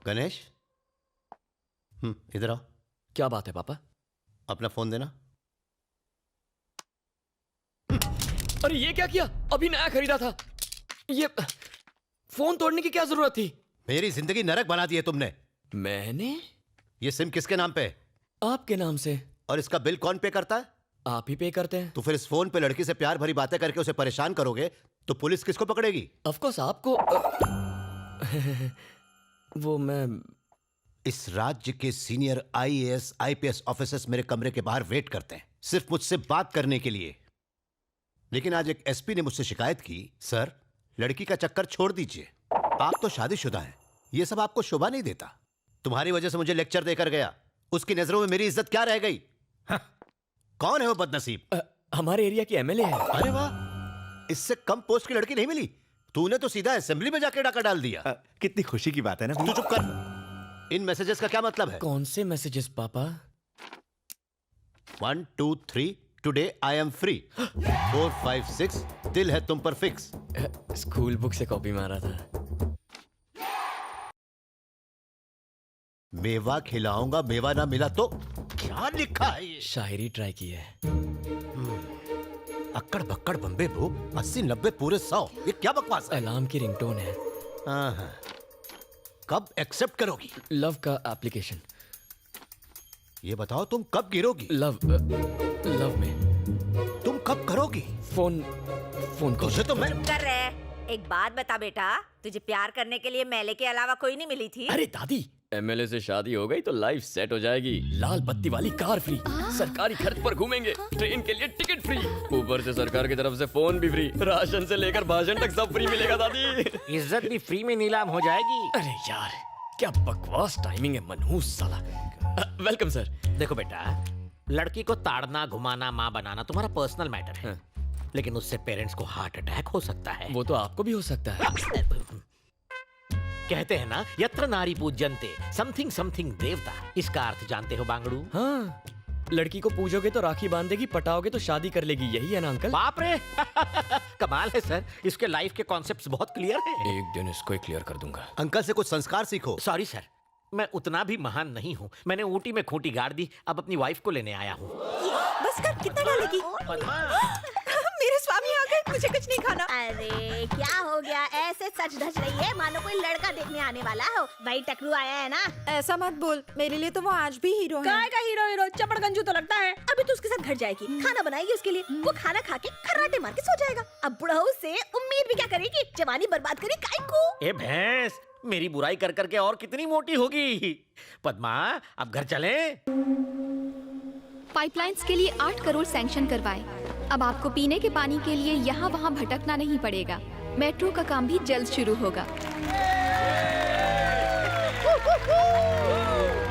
गणेश, इधर आओ। क्या बात है पापा? अपना फोन देना। अरे ये क्या किया? अभी नया खरीदा था। ये फोन तोड़ने की क्या जरूरत थी? मेरी जिंदगी नरक बना दी है तुमने। मैंने? ये सिम किसके नाम पे है? आपके नाम से। और इसका बिल कौन पे करता है? आप ही पे करते हैं। तो फिर इस फोन पे लड़की से प्यार भरी बातें करके उसे परेशान करोगे तो पुलिस किसको पकड़ेगी? ऑफ कोर्स आपको। वो मैं इस राज्य के सीनियर IAS IPS ऑफिसर्स मेरे कमरे के बाहर वेट करते हैं सिर्फ मुझसे बात करने के लिए। लेकिन आज एक SP ने मुझसे शिकायत की, सर लड़की का चक्कर छोड़ दीजिए, आप तो शादीशुदा हैं, ये सब आपको शोभा नहीं देता। तुम्हारी वजह से मुझे लेक्चर देकर गया, उसकी नजरों में मेरी इज्जत क्या रह गई? कौन है वो बदनसीब? हमारे एरिया की MLA है। अरे वाह, इससे कम पोस्ट की लड़की नहीं मिली। तूने तो सीधा असेंबली में जाके डाका डाल दिया। कितनी खुशी की बात है ना। तू चुप कर। इन मैसेजेस का क्या मतलब है? कौन से मैसेजेस पापा? 1 2 3 टुडे आई एम फ्री। 4 5 6 दिल है तुम पर फिक्स। स्कूल बुक से कॉपी मारा था। मेवा खिलाऊंगा, मेवा ना मिला तो क्या लिखा है ये? शायरी ट्राई की है। अक्कड़ बक्कड़ बम्बे ब्रो, 80 90 पूरे 100, ये क्या बकवास है? अलार्म की रिंगटोन है। हाँ। कब एक्सेप्ट करोगी? लव का एप्लीकेशन। ये बताओ तुम कब गिरोगी? लव में। तुम कब करोगी? फोन को तुझे तो मैं कर रहे। एक बात बता बेटा, तुझे प्यार करने के लिए मेले के अलावा कोई नहीं मिली थी? अरे दादी, MLA से शादी हो गई तो लाइफ सेट हो जाएगी। लाल बत्ती वाली कार फ्री, सरकारी खर्च पर घूमेंगे, ट्रेन के लिए टिकट फ्री, ऊपर से सरकार की तरफ से फोन भी फ्री, राशन से लेकर भाषण तक सब फ्री मिलेगा दादी। इज्जत भी फ्री में नीलाम हो जाएगी। अरे यार क्या बकवास टाइमिंग है, मनहूस साला। Welcome sir. देखो बेटा, लड़की को ताड़ना घुमाना माँ बनाना तुम्हारा पर्सनल मैटर है, लेकिन उससे पेरेंट्स को हार्ट अटैक हो सकता है। वो तो आपको भी हो सकता है। कहते हैं ना, यत्र नारी पूज्यन्ते समथिंग समथिंग देवता। इसका अर्थ जानते हो बांगड़ू? हाँ, लड़की को पूजोगे तो राखी बांधेगी, पटाओगे तो शादी कर लेगी, यही है ना अंकल? बाप रे कमाल है सर, इसके लाइफ के कॉन्सेप्ट्स बहुत क्लियर हैं। एक दिन इसको क्लियर कर दूंगा। अंकल से कुछ संस्कार सीखो। सॉरी सर, मैं उतना भी महान नहीं हूँ। मैंने ऊटी में खूंटी गाड़ दी, अब अपनी वाइफ को लेने आया हूँ। बस कर, कितना डालेगी? मेरे स्वामी आ गए, मुझे कुछ नहीं खाना। अरे क्या हो गया, ऐसे सच धज रही है मानो कोई लड़का देखने आने वाला हो। भाई टकलू आया है ना। ऐसा मत बोल, मेरे लिए तो वो आज भी हीरो है। काय का हीरो चपड़गंजू तो लगता है। अभी तो उसके साथ घर जाएगी, खाना बनाएगी उसके लिए, वो खाना खा के खर्राटे मार के सो जाएगा। अब बुढ़ऊ से उम्मीद भी क्या करेगी, जवानी बर्बाद करे काय को। ए भैंस, मेरी बुराई कर करके और कितनी मोटी होगी। पद्मा अब घर चलें? पाइपलाइंस के लिए 8 करोड़ सैंक्शन करवाए। अब आपको पीने के पानी के लिए यहाँ वहाँ भटकना नहीं पड़ेगा। मेट्रो का काम भी जल्द शुरू होगा।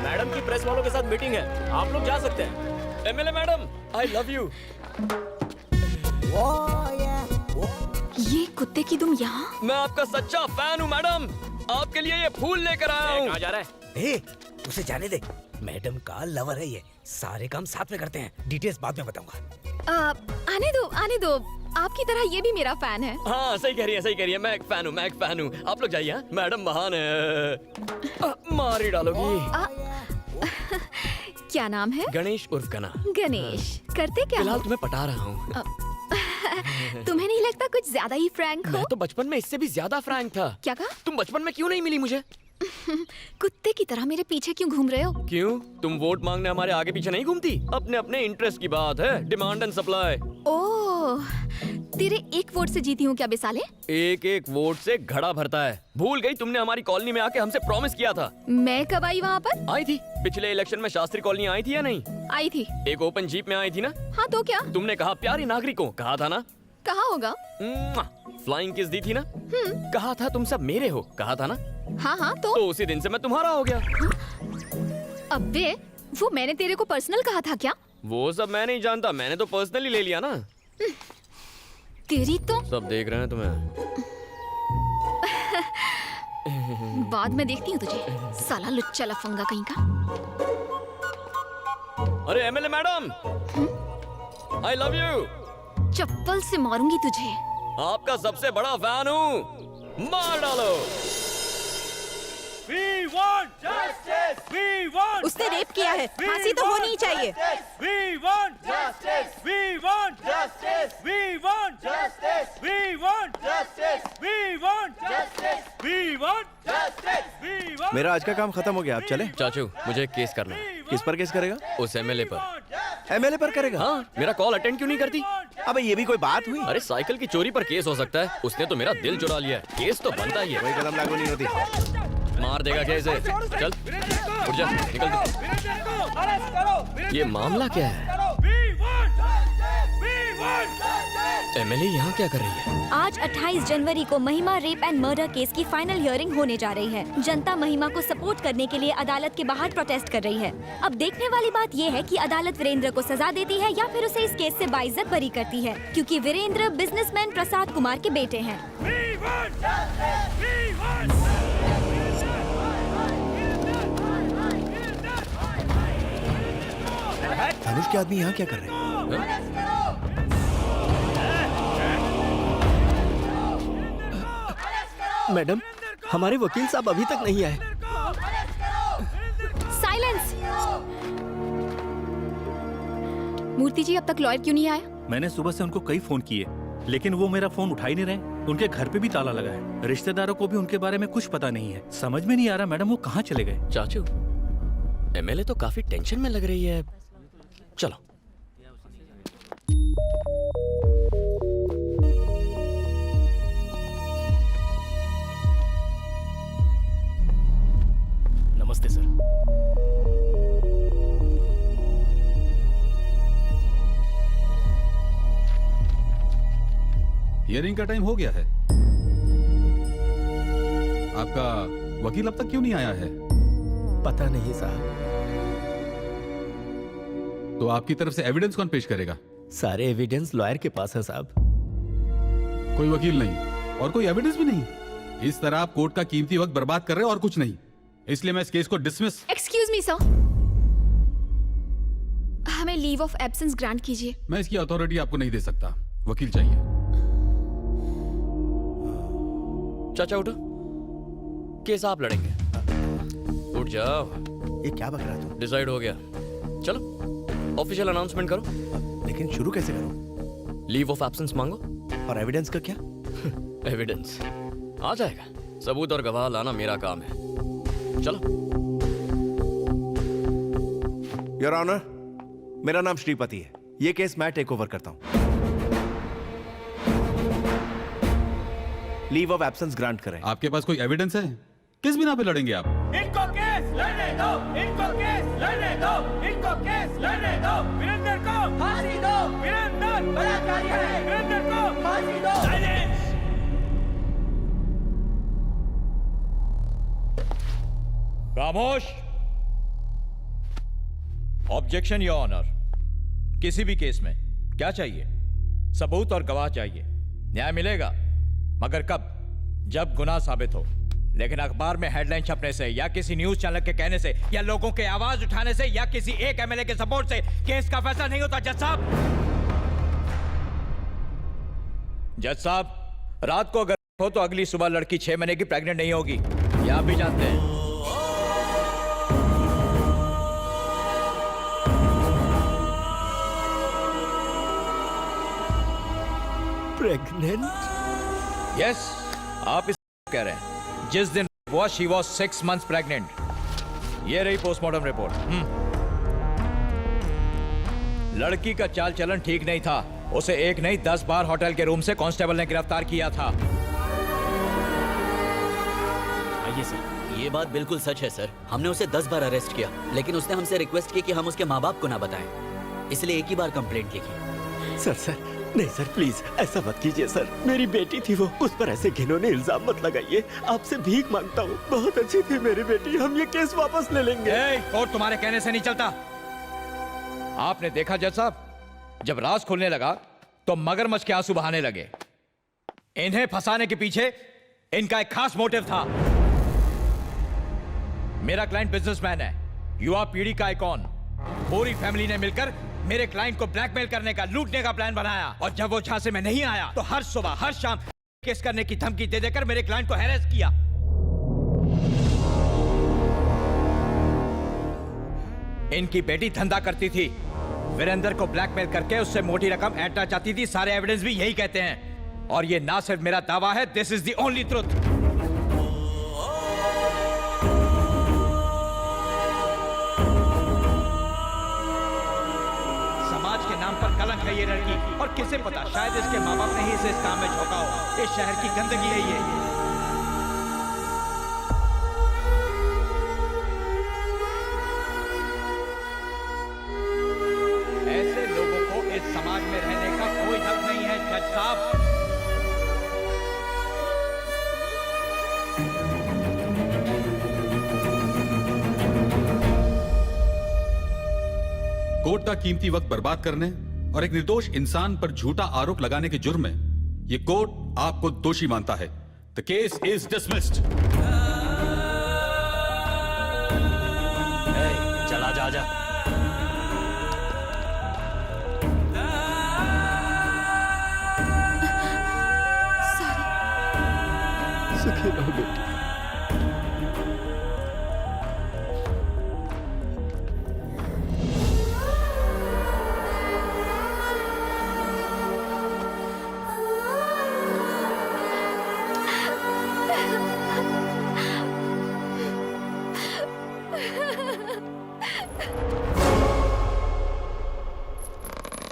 मैडम की प्रेस वालों के साथ मीटिंग है, आप लोग जा सकते हैं। MLA madam, I love you. ये कुत्ते की दुम यहाँ? मैं आपका सच्चा फैन हूँ मैडम, आपके लिए ये फूल लेकर आया हूँ। कहाँ जा रहा है? उसे जाने दे, मैडम का लवर है ये, सारे काम साथ में करते हैं, डिटेल्स बाद में बताऊंगा। आने दो, आपकी तरह ये भी मेरा फैन है। हाँ सही कह रही है, मैं एक फैन हूँ। आप लोग जाइए, मैडम महान है। मार ही डालोगी। क्या नाम है? गणेश उर्फ गना। गणेश, करते क्या फिलहाल हो? तुम्हें पटा रहा हूँ। तुम्हें नहीं लगता कुछ ज्यादा ही फ्रैंक हो? मैं तो बचपन में इससे भी ज्यादा फ्रैंक था। क्या कहा? तुम बचपन में क्यों नहीं मिली मुझे? कुत्ते की तरह मेरे पीछे क्यों घूम रहे हो? क्यों, तुम वोट मांगने हमारे आगे पीछे नहीं घूमती? अपने अपने इंटरेस्ट की बात है, डिमांड एंड सप्लाई। ओह, तेरे एक वोट से जीती हूँ क्या बेसाले? एक एक वोट से घड़ा भरता है। भूल गई तुमने हमारी कॉलोनी में आके हमसे प्रॉमिस किया था। मैं कब आई वहाँ पर? आई थी पिछले इलेक्शन में, शास्त्री कॉलोनी आई थी या नहीं? आई थी। एक ओपन जीप में आई थी ना? हाँ तो क्या? तुमने कहा प्यारी नागरिकों, कहा था ना? कहा होगा। फ्लाइंग किस दी थी ना? कहा था तुम सब मेरे हो, कहा था ना? हाँ तो उसी दिन से मैं तुम्हारा हो गया। अबे, वो मैंने तेरे को पर्सनल कहा था क्या? वो सब मैं नहीं जानता, मैंने तो पर्सनली ले लिया ना। तेरी तो सब देख रहे हैं तुम्हें। बाद में देखती हूँ तुझे, साला लुच्चा लफंगा कहीं का। अरे MLA madam, I love you. चप्पल से मारूंगी तुझे। आपका सबसे बड़ा फैन हूँ, मार डालो। उसने रेप किया है, फांसी तो होनी ही चाहिए। मेरा आज का काम खत्म हो गया, आप चले। चाचू मुझे एक केस करना है। किस पर केस करेगा? उस एमएलए पर। एमएलए पर करेगा? हाँ, मेरा कॉल अटेंड क्यों नहीं करती? अबे ये भी कोई बात हुई? अरे साइकिल की चोरी पर केस हो सकता है, उसने तो मेरा दिल चुरा लिया है, केस तो बनता ही है। कोई कदम लागू नहीं होती। मार देगा कैसे? चल उठ जा, निकल तू। ये मामला क्या है? एमएलए यहाँ क्या कर रही है? आज 28 जनवरी को महिमा रेप एंड मर्डर केस की फाइनल हियरिंग होने जा रही है। जनता महिमा को सपोर्ट करने के लिए अदालत के बाहर प्रोटेस्ट कर रही है। अब देखने वाली बात ये है कि अदालत वीरेंद्र को सजा देती है या फिर उसे इस केस से बाइज्जत बरी करती है, क्योंकि वीरेंद्र बिजनेसमैन प्रसाद कुमार के बेटे हैं। धनुष के आदमी यहाँ क्या कर रहे हैं? मैडम, हमारे वकील साहब अभी तक नहीं आए। साइलेंस। मूर्ति जी, अब तक लॉयर क्यों नहीं आया? मैंने सुबह से उनको कई फोन किए, लेकिन वो मेरा फोन उठा ही नहीं रहे। उनके घर पे भी ताला लगा है। रिश्तेदारों को भी उनके बारे में कुछ पता नहीं है। समझ में नहीं आ रहा मैडम वो कहाँ चले गए। चाचू, एमएलए तो काफी टेंशन में लग रही है। चलो। नमस्ते सर। हियरिंग का टाइम हो गया है। आपका वकील अब तक क्यों नहीं आया है? पता नहीं साहब। तो आपकी तरफ से एविडेंस कौन पेश करेगा? सारे एविडेंस लॉयर के पास है साहब। कोई वकील नहीं और कोई एविडेंस भी नहीं। इस तरह आप कोर्ट का कीमती वक्त बर्बाद कर रहे हैं और कुछ नहीं। इसलिए मैं इस केस को डिसमिस। एक्सक्यूज मी सर, हमें लीव ऑफ एब्सेंस ग्रांट कीजिए। मैं इसकी अथॉरिटी आपको नहीं दे सकता। वकील चाहिए। चाचा उठो, केस आप लड़ेंगे। उठ जाओ। ये क्या बक रहा तू? डिसाइड हो गया। चलो ऑफिशियल अनाउंसमेंट करो। लेकिन शुरू कैसे करूं? लीव ऑफ एब्सेंस मांगो। और एविडेंस का क्या? एविडेंस आ जाएगा। सबूत और गवाह लाना मेरा काम है। चलो। योर ऑनर, मेरा नाम श्रीपति है। ये केस मैं टेक ओवर करता हूं। लीव ऑफ एब्सेंस ग्रांट करें। आपके पास कोई एविडेंस है? किस बिना पे लड़ेंगे आप? इनको केस लड़ने दो, इनको केस लड़ने दो, इनको केस लड़ने दो। वीरेंद्र को फांसी दो, वीरेंद्र बलात्कारी है, वीरेंद्र को फांसी दो। साइलेंस। खामोश। Objection your honour. किसी भी केस में क्या चाहिए? सबूत और गवाह चाहिए। न्याय मिलेगा, मगर कब? जब गुनाह साबित हो। लेकिन अखबार में हेडलाइन छपने से या किसी न्यूज चैनल के कहने से या लोगों के आवाज उठाने से या किसी एक एमएलए के सपोर्ट से केस का फैसला नहीं होता। जज साहब, जज साहब, रात को अगर हो तो अगली सुबह लड़की 6 महीने की प्रेग्नेंट नहीं होगी। ये आप भी जानते हैं। प्रेग्नेंट? यस, आप इस कह रहे हैं। जिस दिन हुआ शी वॉज 6 months प्रेग्नेंट। ये रही पोस्टमार्टम रिपोर्ट। लड़की का चाल चलन ठीक नहीं था। उसे एक नहीं 10 बार होटल के रूम से कांस्टेबल ने गिरफ्तार किया था। आइए सर। ये बात बिल्कुल सच है सर। हमने उसे 10 बार अरेस्ट किया, लेकिन उसने हमसे रिक्वेस्ट की कि हम उसके माँ बाप को ना बताएं, इसलिए एक ही बार कंप्लेंट लिखी। सर नहीं सर, प्लीज ऐसा मत कीजिए सर। मेरी बेटी थी वो, उस पर ऐसे घिनौने इल्जाम मत लगाइए। आपसे भीख मांगता हूँ। बहुत अच्छी थी मेरी बेटी। हम ये केस वापस ले लेंगे। और तुम्हारे कहने से नहीं चलता। आपने देखा जज साहब, जब राज खुलने लगा तो मगरमच्छ के आंसू बहाने लगे। इन्हें फंसाने के पीछे इनका एक खास मोटिव था। मेरा क्लाइंट बिजनेसमैन है, युवा पीढ़ी का आइकॉन। पूरी फैमिली ने मिलकर मेरे क्लाइंट को ब्लैकमेल करने का, लूटने का प्लान बनाया। और जब वो झांसे में नहीं आया तो हर सुबह हर शाम केस करने की धमकी दे देकर मेरे क्लाइंट को हैरेस किया। इनकी बेटी धंधा करती थी, वीरेंद्र को ब्लैकमेल करके उससे मोटी रकम ऐंठना चाहती थी। सारे एविडेंस भी यही कहते हैं, और ये ना सिर्फ मेरा दावा है, this is the only truth. समाज के नाम पर कलंक है ये लड़की, और किसे पता, शायद इसके माँ बाप ने ही इसे इस काम में झोंका हो। इस शहर की गंदगी है ये। ऐसे लोगों को इस समाज में रहने का कोई हक नहीं है जज साहब। कोर्ट का कीमती वक्त बर्बाद करने और एक निर्दोष इंसान पर झूठा आरोप लगाने के जुर्म में ये कोर्ट आपको दोषी मानता है। The case is dismissed. चला जा जा। सुखी रहो बेटी।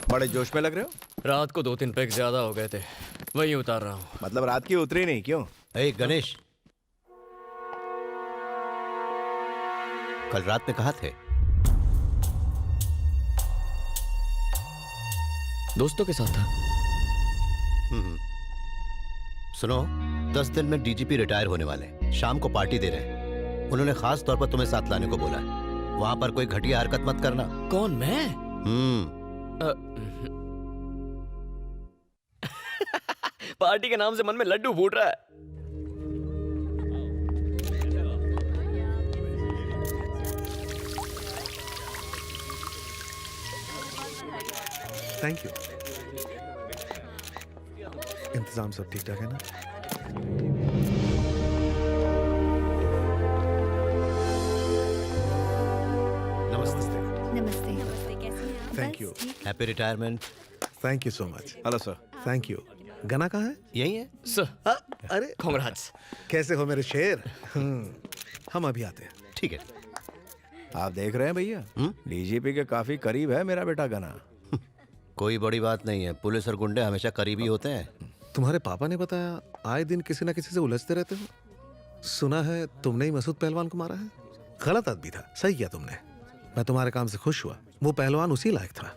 बड़े जोश में लग रहे हो? रात को 2-3 पैक ज्यादा हो गए थे, वही उतार रहा हूँ। मतलब रात की उतरी नहीं क्यों? गणेश, कल रात में कहाँ थे? दोस्तों के साथ था। सुनो, 10 दिन में डीजीपी रिटायर होने वाले हैं। शाम को पार्टी दे रहे हैं। उन्होंने खास तौर पर तुम्हें साथ लाने को बोला है। वहां पर कोई घटिया हरकत मत करना। कौन, मैं? पार्टी के नाम से मन में लड्डू फूट रहा है। Thank you. इंतजाम सब ठीक ठाक है ना? नमस्ते। नमस्ते। नमस्ते, कैसे हैं आप? Thank you. Happy retirement. Thank you so much. Hello sir. Thank you. गना कहाँ है? यही है सर। अरे कांग्रेट्स। कैसे हो मेरे शेर? हम अभी आते हैं। ठीक है। आप देख रहे हैं भैया, डीजीपी के काफी करीब है मेरा बेटा गना। कोई बड़ी बात नहीं है, पुलिस और गुंडे हमेशा करीबी होते हैं। तुम्हारे पापा ने बताया आए दिन किसी ना किसी से उलझते रहते हो। सुना है तुमने ही मसूद पहलवान को मारा है। गलत आदमी था, सही किया तुमने। मैं तुम्हारे काम से खुश हुआ। वो पहलवान उसी लायक था।